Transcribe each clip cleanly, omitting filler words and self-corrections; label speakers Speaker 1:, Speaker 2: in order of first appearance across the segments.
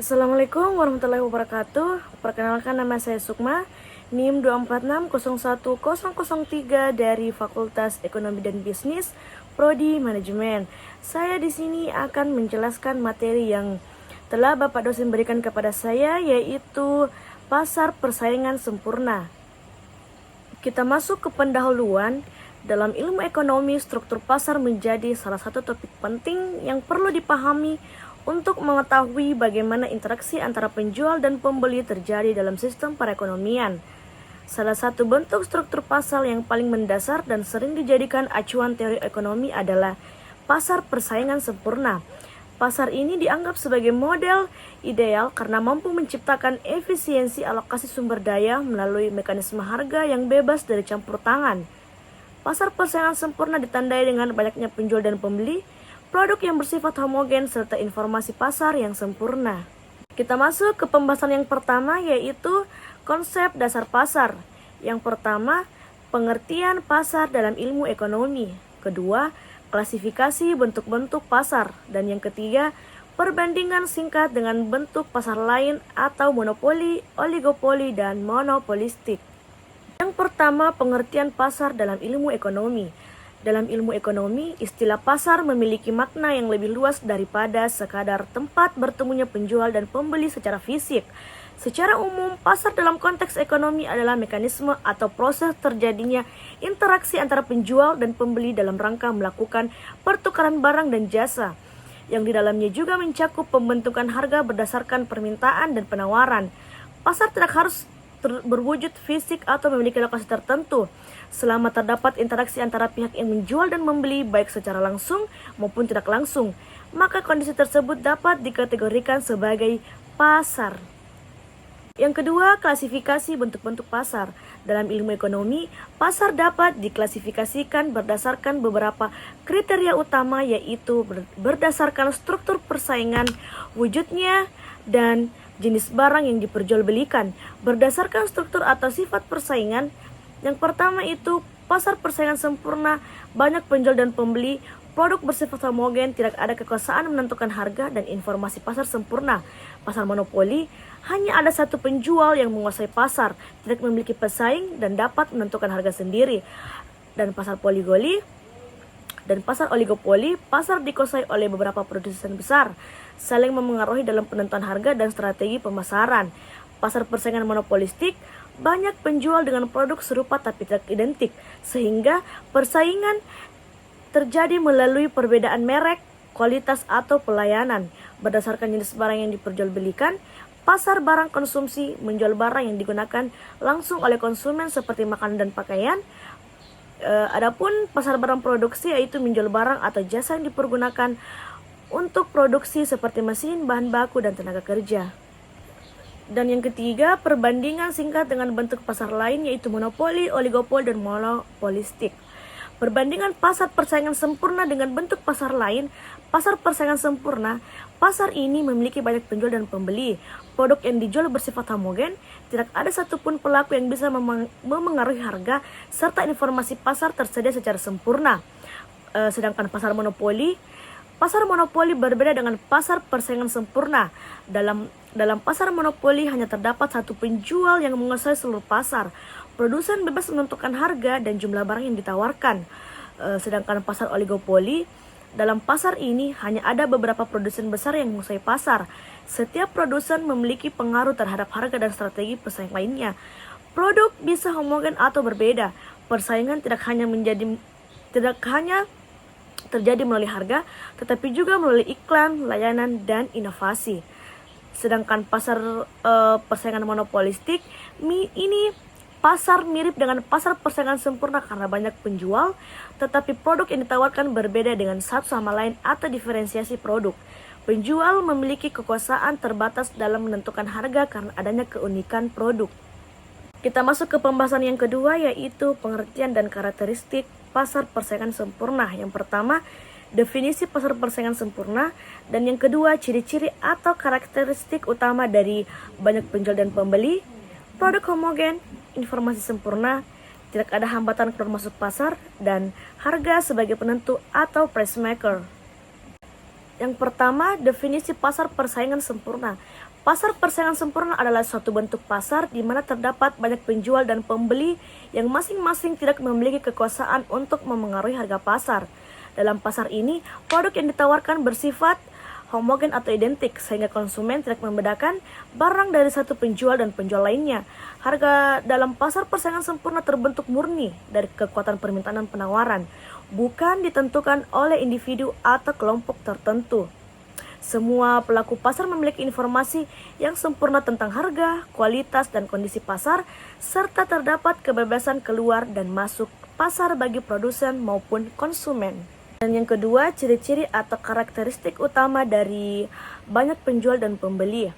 Speaker 1: Assalamualaikum warahmatullahi wabarakatuh. Perkenalkan, nama saya Sukma, NIM 246011003 dari Fakultas Ekonomi dan Bisnis, Prodi Manajemen. Saya di sini akan menjelaskan materi yang telah Bapak dosen berikan kepada saya, yaitu pasar persaingan sempurna. Kita masuk ke pendahuluan. Dalam ilmu ekonomi, struktur pasar menjadi salah satu topik penting yang perlu dipahami untuk mengetahui bagaimana interaksi antara penjual dan pembeli terjadi dalam sistem perekonomian. Salah satu bentuk struktur pasar yang paling mendasar dan sering dijadikan acuan teori ekonomi adalah pasar persaingan sempurna. Pasar ini dianggap sebagai model ideal karena mampu menciptakan efisiensi alokasi sumber daya melalui mekanisme harga yang bebas dari campur tangan. Pasar persaingan sempurna ditandai dengan banyaknya penjual dan pembeli, produk yang bersifat homogen, serta informasi pasar yang sempurna. Kita masuk ke pembahasan yang pertama, yaitu konsep dasar pasar. Yang pertama, pengertian pasar dalam ilmu ekonomi. Kedua, klasifikasi bentuk-bentuk pasar. Dan yang ketiga, perbandingan singkat dengan bentuk pasar lain atau monopoli, oligopoli, dan monopolistik. Yang pertama, pengertian pasar dalam ilmu ekonomi. Dalam ilmu ekonomi, istilah pasar memiliki makna yang lebih luas daripada sekadar tempat bertemunya penjual dan pembeli secara fisik. Secara umum, pasar dalam konteks ekonomi adalah mekanisme atau proses terjadinya interaksi antara penjual dan pembeli dalam rangka melakukan pertukaran barang dan jasa, yang di dalamnya juga mencakup pembentukan harga berdasarkan permintaan dan penawaran. Pasar tidak harus berwujud fisik atau memiliki lokasi tertentu, selama terdapat interaksi antara pihak yang menjual dan membeli baik secara langsung maupun tidak langsung, maka kondisi tersebut dapat dikategorikan sebagai pasar. Yang kedua, klasifikasi bentuk-bentuk pasar. Dalam ilmu ekonomi, pasar dapat diklasifikasikan berdasarkan beberapa kriteria utama, yaitu berdasarkan struktur persaingan, wujudnya, dan jenis barang yang diperjualbelikan. Berdasarkan struktur atau sifat persaingan, yang pertama itu pasar persaingan sempurna, banyak penjual dan pembeli, produk bersifat homogen, tidak ada kekuasaan menentukan harga, dan informasi pasar sempurna. Pasar monopoli, hanya ada satu penjual yang menguasai pasar, tidak memiliki pesaing dan dapat menentukan harga sendiri. Dan pasar poligoli dan pasar oligopoli, pasar dikuasai oleh beberapa produsen besar, saling memengaruhi dalam penentuan harga dan strategi pemasaran. Pasar persaingan monopolistik, banyak penjual dengan produk serupa tapi tidak identik, sehingga persaingan terjadi melalui perbedaan merek, kualitas, atau pelayanan. Berdasarkan jenis barang yang diperjualbelikan, pasar barang konsumsi menjual barang yang digunakan langsung oleh konsumen seperti makanan dan pakaian. Adapun pasar barang produksi, yaitu menjual barang atau jasa yang dipergunakan untuk produksi seperti mesin, bahan baku, dan tenaga kerja. Dan yang ketiga, perbandingan singkat dengan bentuk pasar lain, yaitu monopoli, oligopoli, dan monopolistik. Perbandingan pasar persaingan sempurna dengan bentuk pasar lain. Pasar persaingan sempurna, pasar ini memiliki banyak penjual dan pembeli. Produk yang dijual bersifat homogen, tidak ada satupun pelaku yang bisa memengaruhi harga, serta informasi pasar tersedia secara sempurna. Sedangkan pasar monopoli berbeda dengan pasar persaingan sempurna. Dalam pasar monopoli hanya terdapat satu penjual yang menguasai seluruh pasar. Produsen bebas menentukan harga dan jumlah barang yang ditawarkan. Sedangkan pasar oligopoli, dalam pasar ini hanya ada beberapa produsen besar yang menguasai pasar. Setiap produsen memiliki pengaruh terhadap harga dan strategi pesaing lainnya. Produk bisa homogen atau berbeda. Persaingan tidak hanya terjadi melalui harga, tetapi juga melalui iklan, layanan, dan inovasi. Sedangkan pasar persaingan monopolistik ini pasar mirip dengan pasar persaingan sempurna karena banyak penjual, tetapi produk yang ditawarkan berbeda dengan satu sama lain atau diferensiasi produk. Penjual memiliki kekuasaan terbatas dalam menentukan harga karena adanya keunikan produk. Kita masuk ke pembahasan yang kedua, yaitu pengertian dan karakteristik pasar persaingan sempurna. Yang pertama, definisi pasar persaingan sempurna, dan yang kedua, ciri-ciri atau karakteristik utama dari banyak penjual dan pembeli, produk homogen, informasi sempurna, tidak ada hambatan keluar masuk pasar, dan harga sebagai penentu atau price maker. Yang pertama, definisi pasar persaingan sempurna. Pasar persaingan sempurna adalah suatu bentuk pasar di mana terdapat banyak penjual dan pembeli yang masing-masing tidak memiliki kekuasaan untuk memengaruhi harga pasar. Dalam pasar ini, produk yang ditawarkan bersifat homogen atau identik sehingga konsumen tidak membedakan barang dari satu penjual dan penjual lainnya. Harga dalam pasar persaingan sempurna terbentuk murni dari kekuatan permintaan dan penawaran, bukan ditentukan oleh individu atau kelompok tertentu. Semua pelaku pasar memiliki informasi yang sempurna tentang harga, kualitas, dan kondisi pasar, serta terdapat kebebasan keluar dan masuk pasar bagi produsen maupun konsumen. Dan yang kedua, ciri-ciri atau karakteristik utama dari banyak penjual dan pembeli.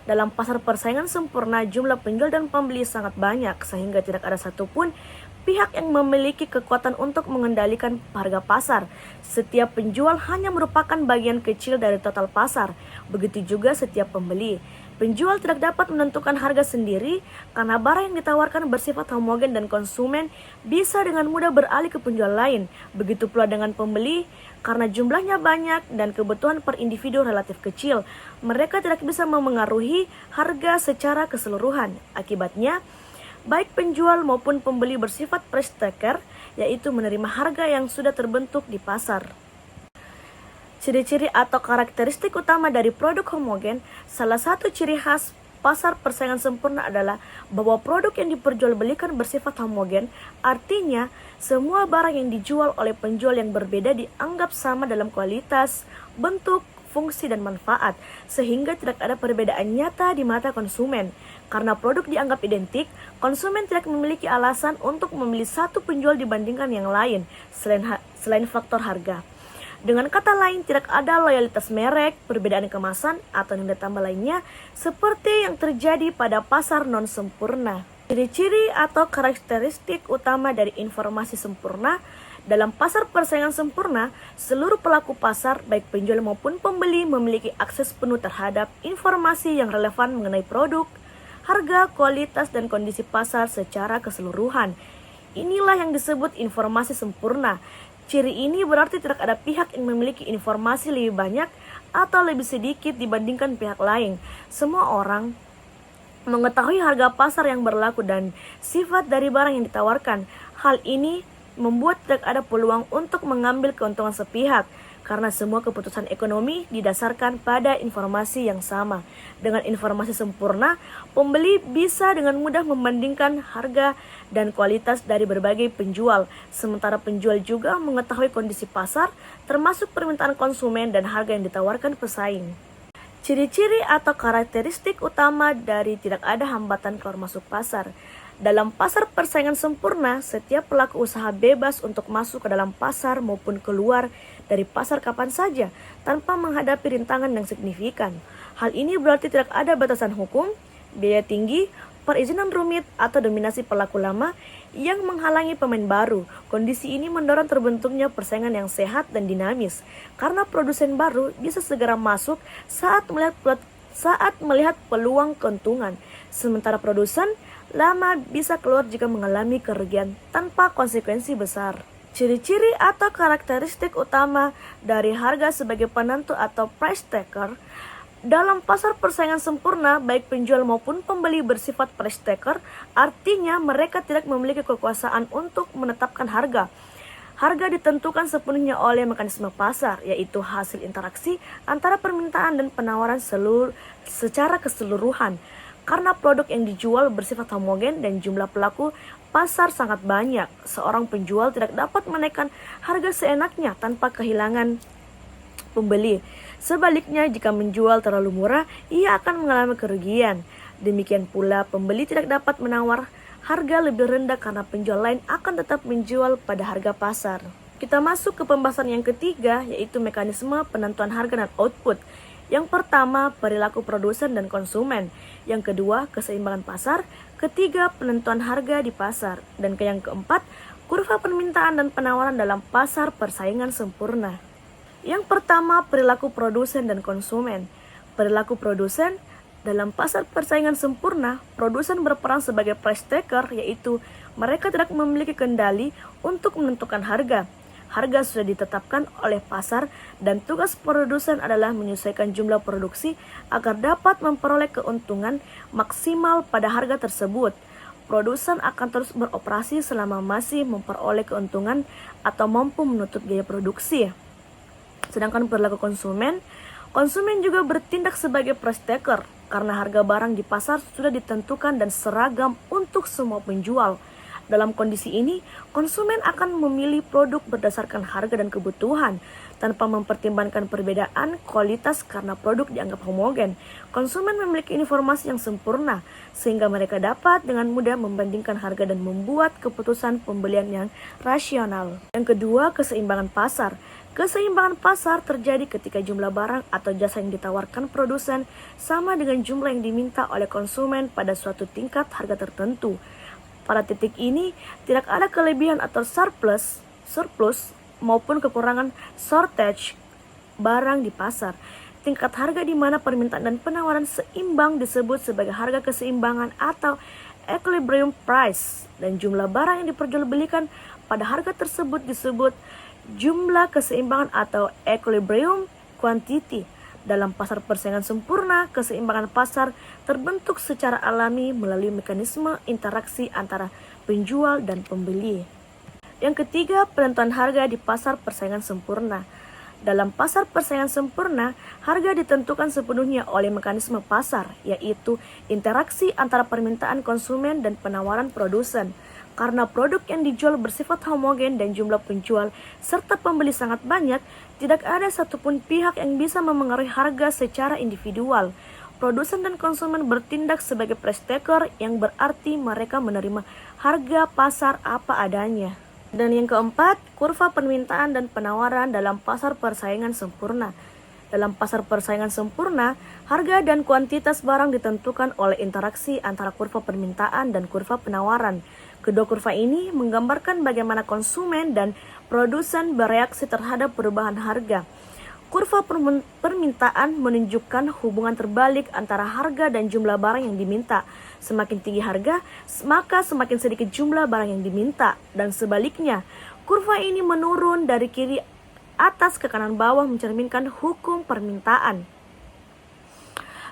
Speaker 1: Dalam pasar persaingan sempurna, jumlah penjual dan pembeli sangat banyak, sehingga tidak ada satupun pihak yang memiliki kekuatan untuk mengendalikan harga pasar. Setiap penjual hanya merupakan bagian kecil dari total pasar. Begitu juga setiap pembeli. Penjual tidak dapat menentukan harga sendiri karena barang yang ditawarkan bersifat homogen dan konsumen bisa dengan mudah beralih ke penjual lain. Begitu pula dengan pembeli, karena jumlahnya banyak dan kebutuhan per individu relatif kecil, mereka tidak bisa memengaruhi harga secara keseluruhan. Akibatnya, baik penjual maupun pembeli bersifat price taker, yaitu menerima harga yang sudah terbentuk di pasar. Ciri-ciri atau karakteristik utama dari produk homogen, salah satu ciri khas pasar persaingan sempurna adalah bahwa produk yang diperjualbelikan bersifat homogen, artinya semua barang yang dijual oleh penjual yang berbeda dianggap sama dalam kualitas, bentuk, fungsi, dan manfaat, sehingga tidak ada perbedaan nyata di mata konsumen. Karena produk dianggap identik, konsumen tidak memiliki alasan untuk memilih satu penjual dibandingkan yang lain, selain faktor harga. Dengan kata lain, tidak ada loyalitas merek, perbedaan kemasan, atau nilai tambah lainnya, seperti yang terjadi pada pasar non-sempurna. Ciri-ciri atau karakteristik utama dari informasi sempurna. Dalam pasar persaingan sempurna, seluruh pelaku pasar, baik penjual maupun pembeli, memiliki akses penuh terhadap informasi yang relevan mengenai produk, harga, kualitas, dan kondisi pasar secara keseluruhan. Inilah yang disebut informasi sempurna. Ciri ini berarti tidak ada pihak yang memiliki informasi lebih banyak atau lebih sedikit dibandingkan pihak lain. Semua orang mengetahui harga pasar yang berlaku dan sifat dari barang yang ditawarkan. Hal ini membuat tidak ada peluang untuk mengambil keuntungan sepihak, karena semua keputusan ekonomi didasarkan pada informasi yang sama. Dengan informasi sempurna, pembeli bisa dengan mudah membandingkan harga dan kualitas dari berbagai penjual, sementara penjual juga mengetahui kondisi pasar, termasuk permintaan konsumen dan harga yang ditawarkan pesaing. Ciri-ciri atau karakteristik utama dari tidak ada hambatan keluar masuk pasar. Dalam pasar persaingan sempurna, setiap pelaku usaha bebas untuk masuk ke dalam pasar maupun keluar dari pasar kapan saja tanpa menghadapi rintangan yang signifikan. Hal ini berarti tidak ada batasan hukum, biaya tinggi, perizinan rumit, atau dominasi pelaku lama yang menghalangi pemain baru. Kondisi ini mendorong terbentuknya persaingan yang sehat dan dinamis, karena produsen baru bisa segera masuk saat melihat peluang keuntungan, sementara produsen lama bisa keluar jika mengalami kerugian tanpa konsekuensi besar. Ciri-ciri atau karakteristik utama dari harga sebagai penentu atau price taker. Dalam pasar persaingan sempurna, baik penjual maupun pembeli bersifat price taker, artinya mereka tidak memiliki kekuasaan untuk menetapkan harga. Harga ditentukan sepenuhnya oleh mekanisme pasar, yaitu hasil interaksi antara permintaan dan penawaran secara keseluruhan. Karena produk yang dijual bersifat homogen dan jumlah pelaku pasar sangat banyak, seorang penjual tidak dapat menaikkan harga seenaknya tanpa kehilangan pembeli. Sebaliknya, jika menjual terlalu murah, ia akan mengalami kerugian. Demikian pula, pembeli tidak dapat menawar harga lebih rendah karena penjual lain akan tetap menjual pada harga pasar. Kita masuk ke pembahasan yang ketiga, yaitu mekanisme penentuan harga dan output. Yang pertama, perilaku produsen dan konsumen. Yang kedua, keseimbangan pasar. Ketiga, penentuan harga di pasar. Dan yang keempat, kurva permintaan dan penawaran dalam pasar persaingan sempurna. Yang pertama, perilaku produsen dan konsumen. Perilaku produsen dalam pasar persaingan sempurna, produsen berperan sebagai price taker, yaitu mereka tidak memiliki kendali untuk menentukan harga. Harga sudah ditetapkan oleh pasar dan tugas produsen adalah menyesuaikan jumlah produksi agar dapat memperoleh keuntungan maksimal pada harga tersebut. Produsen akan terus beroperasi selama masih memperoleh keuntungan atau mampu menutup biaya produksi. Sedangkan perilaku konsumen juga bertindak sebagai price taker karena harga barang di pasar sudah ditentukan dan seragam untuk semua penjual. Dalam kondisi ini, konsumen akan memilih produk berdasarkan harga dan kebutuhan tanpa mempertimbangkan perbedaan kualitas karena produk dianggap homogen. Konsumen memiliki informasi yang sempurna sehingga mereka dapat dengan mudah membandingkan harga dan membuat keputusan pembelian yang rasional. Yang kedua, keseimbangan pasar. Keseimbangan pasar terjadi ketika jumlah barang atau jasa yang ditawarkan produsen sama dengan jumlah yang diminta oleh konsumen pada suatu tingkat harga tertentu. Pada titik ini, tidak ada kelebihan atau surplus maupun kekurangan shortage barang di pasar. Tingkat harga di mana permintaan dan penawaran seimbang disebut sebagai harga keseimbangan atau equilibrium price, dan jumlah barang yang diperjualbelikan pada harga tersebut disebut jumlah keseimbangan atau equilibrium quantity. Dalam pasar persaingan sempurna, keseimbangan pasar terbentuk secara alami melalui mekanisme interaksi antara penjual dan pembeli. Yang ketiga, penentuan harga di pasar persaingan sempurna. Dalam pasar persaingan sempurna, harga ditentukan sepenuhnya oleh mekanisme pasar, yaitu interaksi antara permintaan konsumen dan penawaran produsen. Karena produk yang dijual bersifat homogen dan jumlah penjual serta pembeli sangat banyak, tidak ada satupun pihak yang bisa memengaruhi harga secara individual. Produsen dan konsumen bertindak sebagai price taker, yang berarti mereka menerima harga pasar apa adanya. Dan yang keempat, kurva permintaan dan penawaran dalam pasar persaingan sempurna. Dalam pasar persaingan sempurna, harga dan kuantitas barang ditentukan oleh interaksi antara kurva permintaan dan kurva penawaran. Kedua kurva ini menggambarkan bagaimana konsumen dan produsen bereaksi terhadap perubahan harga. Kurva permintaan menunjukkan hubungan terbalik antara harga dan jumlah barang yang diminta. Semakin tinggi harga, maka semakin sedikit jumlah barang yang diminta. Dan sebaliknya, kurva ini menurun dari kiri atas ke kanan bawah mencerminkan hukum permintaan.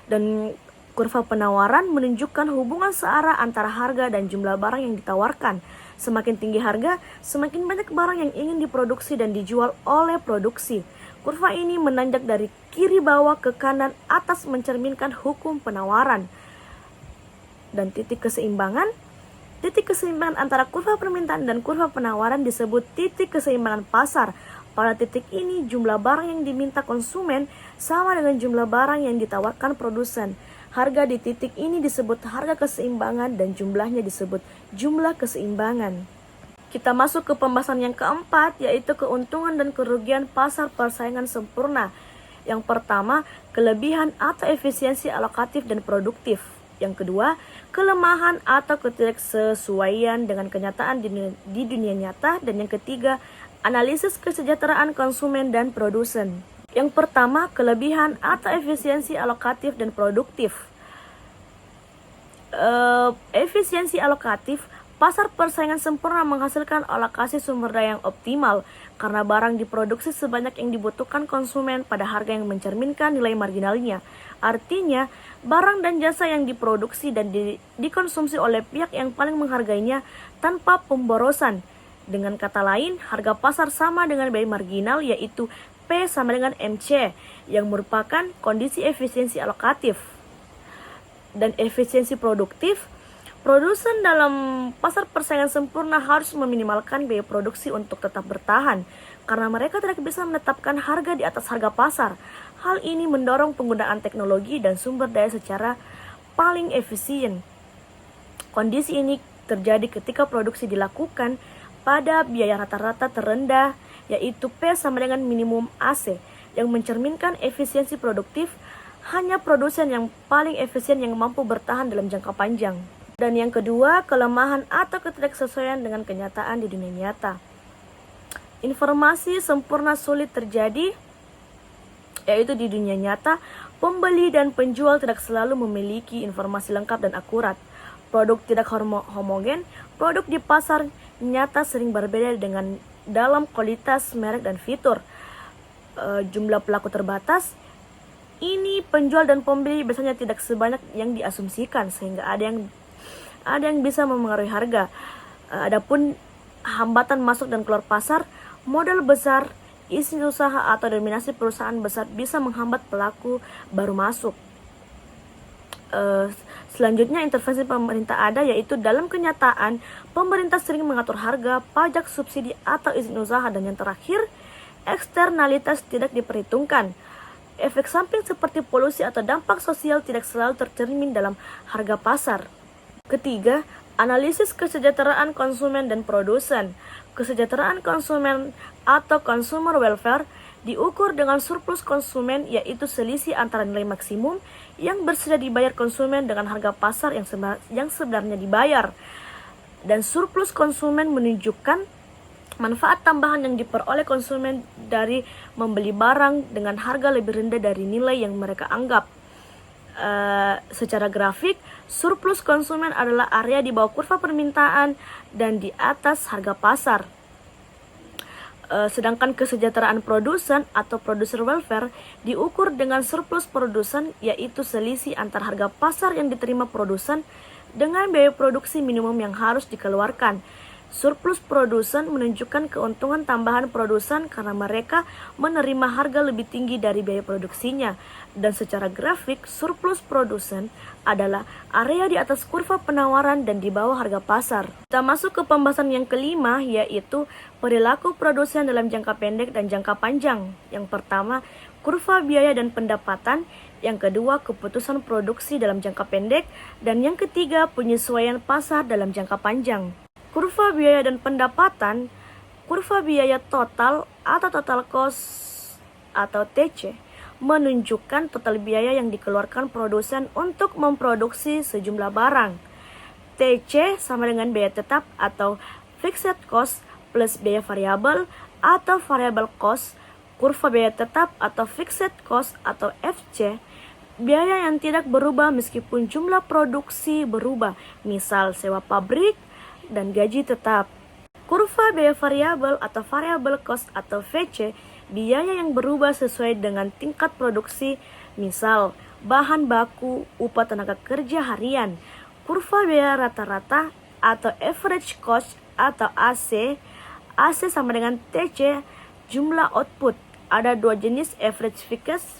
Speaker 1: Dan kurva penawaran menunjukkan hubungan searah antara harga dan jumlah barang yang ditawarkan. Semakin tinggi harga, semakin banyak barang yang ingin diproduksi dan dijual oleh produksi. Kurva ini menanjak dari kiri bawah ke kanan atas mencerminkan hukum penawaran. Dan titik keseimbangan antara kurva permintaan dan kurva penawaran disebut titik keseimbangan pasar. Pada titik ini, jumlah barang yang diminta konsumen sama dengan jumlah barang yang ditawarkan produsen. Harga di titik ini disebut harga keseimbangan dan jumlahnya disebut jumlah keseimbangan. Kita masuk ke pembahasan yang keempat, yaitu keuntungan dan kerugian pasar persaingan sempurna. Yang pertama, kelebihan atau efisiensi alokatif dan produktif. Yang kedua, kelemahan atau ketidaksesuaian dengan kenyataan di dunia nyata. Dan yang ketiga, analisis kesejahteraan konsumen dan produsen. Yang pertama, kelebihan atau efisiensi alokatif dan produktif. Efisiensi alokatif, pasar persaingan sempurna menghasilkan alokasi sumber daya yang optimal karena barang diproduksi sebanyak yang dibutuhkan konsumen pada harga yang mencerminkan nilai marginalnya. Artinya, barang dan jasa yang diproduksi dan dikonsumsi oleh pihak yang paling menghargainya tanpa pemborosan. Dengan kata lain, harga pasar sama dengan biaya marginal, yaitu P sama dengan MC, yang merupakan kondisi efisiensi alokatif. Dan efisiensi produktif, produsen dalam pasar persaingan sempurna harus meminimalkan biaya produksi untuk tetap bertahan, karena mereka tidak bisa menetapkan harga di atas harga pasar. Hal ini mendorong penggunaan teknologi dan sumber daya secara paling efisien. Kondisi ini terjadi ketika produksi dilakukan pada biaya rata-rata terendah, yaitu P sama dengan minimum AC, yang mencerminkan efisiensi produktif. Hanya produsen yang paling efisien yang mampu bertahan dalam jangka panjang. Dan yang kedua, kelemahan atau ketidaksesuaian dengan kenyataan di dunia nyata. Informasi sempurna sulit terjadi, yaitu di dunia nyata, pembeli dan penjual tidak selalu memiliki informasi lengkap dan akurat. Produk tidak homogen, produk di pasar nyata sering berbeda dengan dalam kualitas, merek, dan fitur. Jumlah pelaku terbatas. Ini penjual dan pembeli biasanya tidak sebanyak yang diasumsikan, sehingga ada yang bisa memengaruhi harga. Adapun hambatan masuk dan keluar pasar, modal besar, izin usaha atau dominasi perusahaan besar bisa menghambat pelaku baru masuk. Selanjutnya intervensi pemerintah ada, yaitu dalam kenyataan pemerintah sering mengatur harga, pajak, subsidi atau izin usaha, dan yang terakhir eksternalitas tidak diperhitungkan. Efek samping seperti polusi atau dampak sosial tidak selalu tercermin dalam harga pasar. Ketiga, analisis kesejahteraan konsumen dan produsen. Kesejahteraan konsumen atau consumer welfare diukur dengan surplus konsumen, yaitu selisih antara nilai maksimum yang bersedia dibayar konsumen dengan harga pasar yang sebenarnya dibayar. Dan surplus konsumen menunjukkan manfaat tambahan yang diperoleh konsumen dari membeli barang dengan harga lebih rendah dari nilai yang mereka anggap. Secara grafik, surplus konsumen adalah area di bawah kurva permintaan dan di atas harga pasar. Sedangkan kesejahteraan produsen atau producer welfare diukur dengan surplus produsen, yaitu selisih antar harga pasar yang diterima produsen dengan biaya produksi minimum yang harus dikeluarkan. Surplus produsen menunjukkan keuntungan tambahan produsen karena mereka menerima harga lebih tinggi dari biaya produksinya. Dan secara grafik, surplus produsen adalah area di atas kurva penawaran dan di bawah harga pasar. Kita masuk ke pembahasan yang kelima, yaitu perilaku produsen dalam jangka pendek dan jangka panjang. Yang pertama, kurva biaya dan pendapatan. Yang kedua, keputusan produksi dalam jangka pendek. Dan yang ketiga, penyesuaian pasar dalam jangka panjang. Kurva biaya dan pendapatan, kurva biaya total atau total cost atau TC menunjukkan total biaya yang dikeluarkan produsen untuk memproduksi sejumlah barang. TC sama dengan biaya tetap atau fixed cost plus biaya variabel atau variable cost. Kurva biaya tetap atau fixed cost atau FC, biaya yang tidak berubah meskipun jumlah produksi berubah, misal sewa pabrik dan gaji tetap. Kurva biaya variabel atau variable cost atau VC, biaya yang berubah sesuai dengan tingkat produksi, misal bahan baku, upah tenaga kerja harian. Kurva biaya rata-rata atau average cost atau AC, AC sama dengan TC jumlah output. Ada dua jenis, average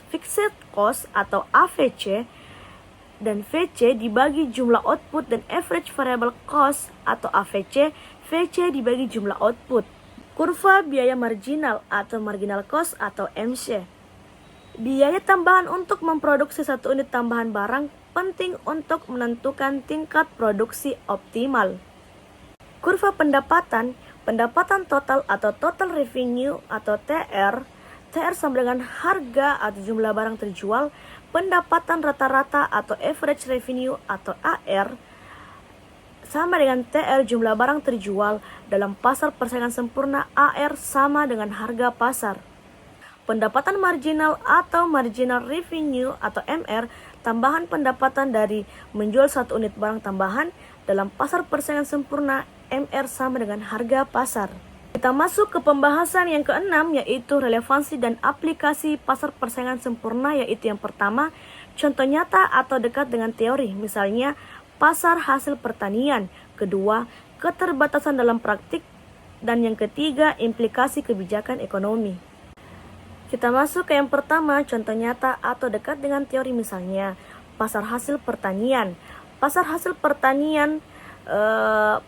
Speaker 1: fixed cost atau AVC dan VC dibagi jumlah output, dan average variable cost atau AVC, VC dibagi jumlah output. Kurva biaya marginal atau marginal cost atau MC, biaya tambahan untuk memproduksi satu unit tambahan barang, penting untuk menentukan tingkat produksi optimal. Kurva pendapatan, pendapatan total atau total revenue atau TR, TR sama dengan harga atau jumlah barang terjual. Pendapatan rata-rata atau average revenue atau AR sama dengan TR jumlah barang terjual. Dalam pasar persaingan sempurna, AR sama dengan harga pasar. Pendapatan marginal atau marginal revenue atau MR, tambahan pendapatan dari menjual satu unit barang tambahan. Dalam pasar persaingan sempurna, MR sama dengan harga pasar. Kita masuk ke pembahasan yang keenam, yaitu relevansi dan aplikasi pasar persaingan sempurna, yaitu yang pertama, contoh nyata atau dekat dengan teori, misalnya pasar hasil pertanian. Kedua, keterbatasan dalam praktik. Dan yang ketiga, implikasi kebijakan ekonomi. Kita masuk ke yang pertama, contoh nyata atau dekat dengan teori, misalnya pasar hasil pertanian. Pasar hasil pertanian,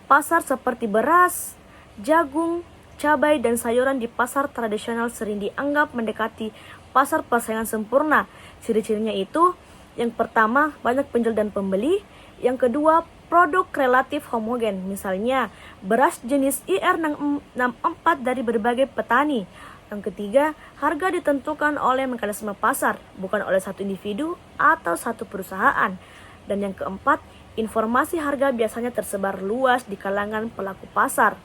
Speaker 1: pasar seperti beras, jagung, cabai, dan sayuran di pasar tradisional sering dianggap mendekati pasar persaingan sempurna. Ciri-cirinya itu, yang pertama, banyak penjual dan pembeli. Yang kedua, produk relatif homogen, misalnya beras jenis IR64 dari berbagai petani. Yang ketiga, harga ditentukan oleh mekanisme pasar, bukan oleh satu individu atau satu perusahaan. Dan yang keempat, informasi harga biasanya tersebar luas di kalangan pelaku pasar.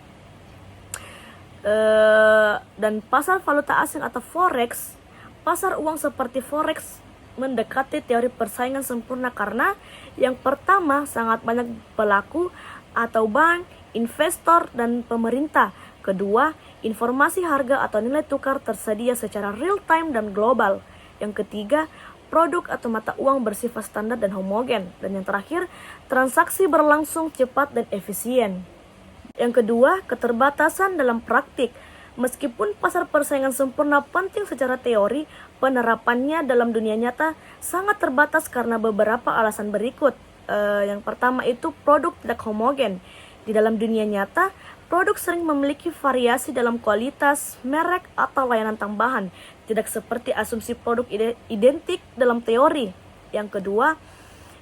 Speaker 1: Dan pasar valuta asing atau forex, pasar uang seperti forex mendekati teori persaingan sempurna karena yang pertama, sangat banyak pelaku atau bank, investor, dan pemerintah. Kedua, informasi harga atau nilai tukar tersedia secara real time dan global. Yang ketiga, produk atau mata uang bersifat standar dan homogen. Dan yang terakhir, transaksi berlangsung cepat dan efisien. Yang kedua, keterbatasan dalam praktik. Meskipun pasar persaingan sempurna penting secara teori, penerapannya dalam dunia nyata sangat terbatas karena beberapa alasan berikut. Yang pertama itu produk tidak homogen. Di dalam dunia nyata, produk sering memiliki variasi dalam kualitas, merek, atau layanan tambahan, tidak seperti asumsi produk identik dalam teori. Yang kedua,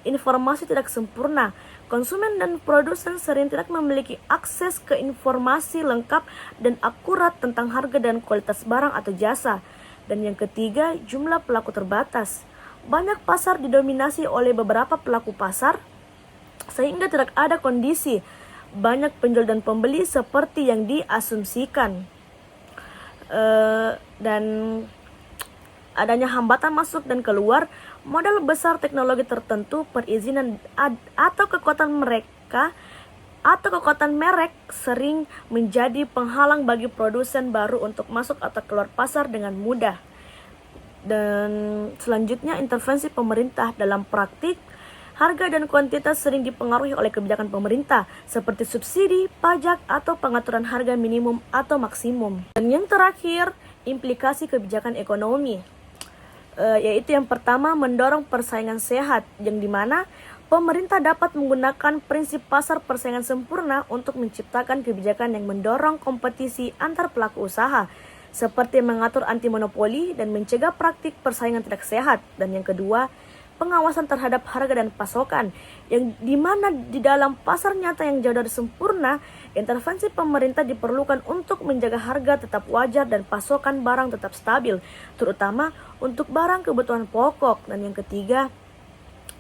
Speaker 1: informasi tidak sempurna. Konsumen dan produsen sering tidak memiliki akses ke informasi lengkap dan akurat tentang harga dan kualitas barang atau jasa. Dan yang ketiga, jumlah pelaku terbatas. Banyak pasar didominasi oleh beberapa pelaku pasar, sehingga tidak ada kondisi banyak penjual dan pembeli seperti yang diasumsikan. Dan adanya hambatan masuk dan keluar modal besar teknologi tertentu, perizinan atau kekuatan merek sering menjadi penghalang bagi produsen baru untuk masuk atau keluar pasar dengan mudah. Dan selanjutnya, intervensi pemerintah dalam praktik. Harga dan kuantitas sering dipengaruhi oleh kebijakan pemerintah, seperti subsidi, pajak, atau pengaturan harga minimum atau maksimum. Dan yang terakhir, implikasi kebijakan ekonomi, yaitu yang pertama, mendorong persaingan sehat, yang dimana pemerintah dapat menggunakan prinsip pasar persaingan sempurna untuk menciptakan kebijakan yang mendorong kompetisi antar pelaku usaha, seperti mengatur anti monopoli dan mencegah praktik persaingan tidak sehat. Dan yang kedua, pengawasan terhadap harga dan pasokan, yang dimana di dalam pasar nyata yang jauh dari sempurna, intervensi pemerintah diperlukan untuk menjaga harga tetap wajar dan pasokan barang tetap stabil, terutama untuk barang kebutuhan pokok. Dan yang ketiga,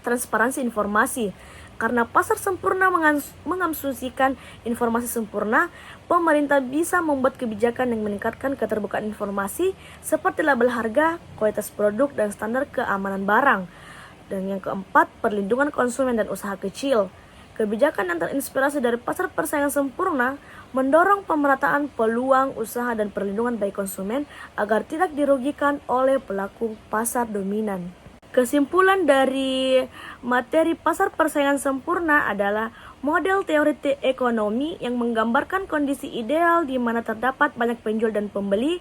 Speaker 1: transparansi informasi. Karena pasar sempurna mengasumsikan informasi sempurna, pemerintah bisa membuat kebijakan yang meningkatkan keterbukaan informasi seperti label harga, kualitas produk, dan standar keamanan barang. Dan yang keempat, perlindungan konsumen dan usaha kecil. Kebijakan yang terinspirasi dari pasar persaingan sempurna mendorong pemerataan peluang usaha dan perlindungan bagi konsumen agar tidak dirugikan oleh pelaku pasar dominan. Kesimpulan dari materi pasar persaingan sempurna adalah model teori ekonomi yang menggambarkan kondisi ideal di mana terdapat banyak penjual dan pembeli,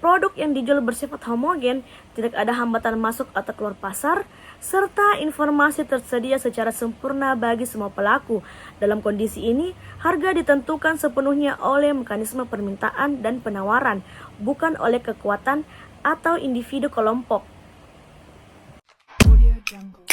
Speaker 1: produk yang dijual bersifat homogen, tidak ada hambatan masuk atau keluar pasar, serta informasi tersedia secara sempurna bagi semua pelaku. Dalam kondisi ini, harga ditentukan sepenuhnya oleh mekanisme permintaan dan penawaran, bukan oleh kekuatan atau individu kelompok. Audio Jungle.